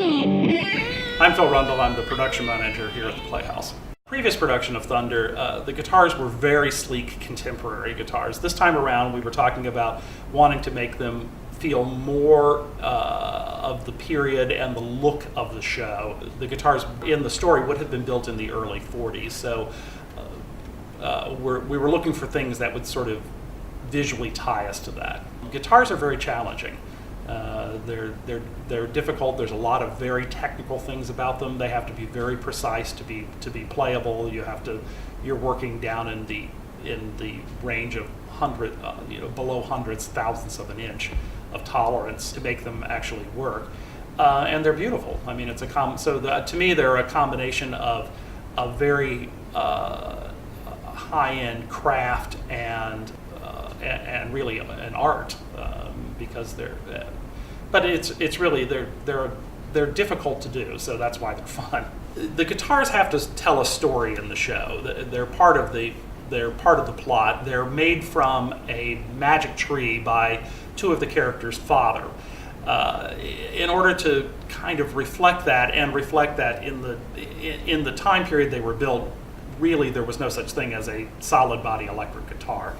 I'm Phil Rundle. I'm the production manager here at the Playhouse. Previous production of Thunder, the guitars were very sleek contemporary guitars. This time around, we were talking about wanting to make them feel more of the period and the look of the show. The guitars in the story would have been built in the early 40s, so we were looking for things that would sort of visually tie us to that. Guitars are very challenging. They're difficult. There's a lot of very technical things about them. They have to be very precise to be playable. You're working down in the range of below hundreds, thousandths of an inch of tolerance to make them actually work. And they're beautiful. I mean, to me, they're a combination of a very high-end craft and really an art, because but it's really they're difficult to do, so that's why they're fun. The guitars have to tell a story in the show. They're part of the plot. They're made from a magic tree by two of the characters' father. In order to kind of reflect that in the time period they were built, really there was no such thing as a solid body electric guitar.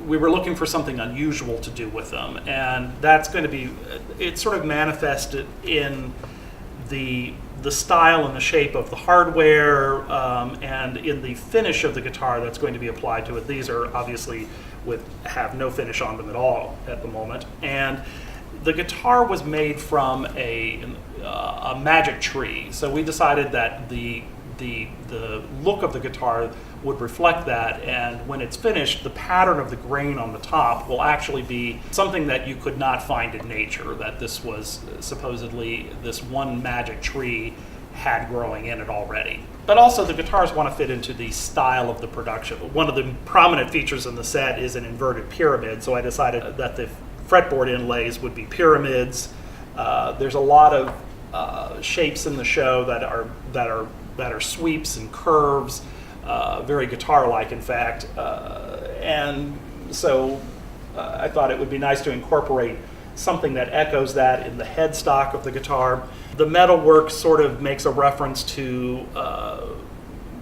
We were looking for something unusual to do with them, and that's going to be, it's sort of manifested in the style and the shape of the hardware, and in the finish of the guitar that's going to be applied to it. These are obviously have no finish on them at all at the moment, and the guitar was made from a magic tree. So we decided that the look of the guitar would reflect that, and when it's finished, the pattern of the grain on the top will actually be something that you could not find in nature, that this was supposedly this one magic tree had growing in it already. But also the guitars want to fit into the style of the production. One of the prominent features in the set is an inverted pyramid, so I decided that the fretboard inlays would be pyramids. There's a lot of shapes in the show that are sweeps and curves, very guitar-like, in fact. And so I thought it would be nice to incorporate something that echoes that in the headstock of the guitar. The metalwork sort of makes a reference to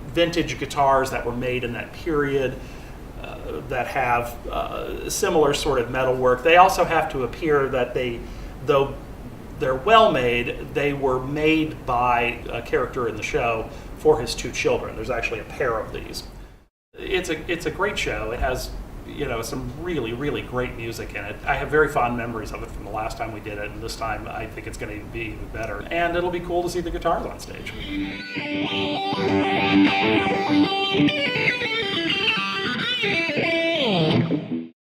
vintage guitars that were made in that period that have similar sort of metalwork. They also have to appear that though they're well made, they were made by a character in the show for his two children. There's actually a pair of these. It's a great show. It has some really, really great music in it. I have very fond memories of it from the last time we did it, and this time I think it's going to be even better. And it'll be cool to see the guitars on stage.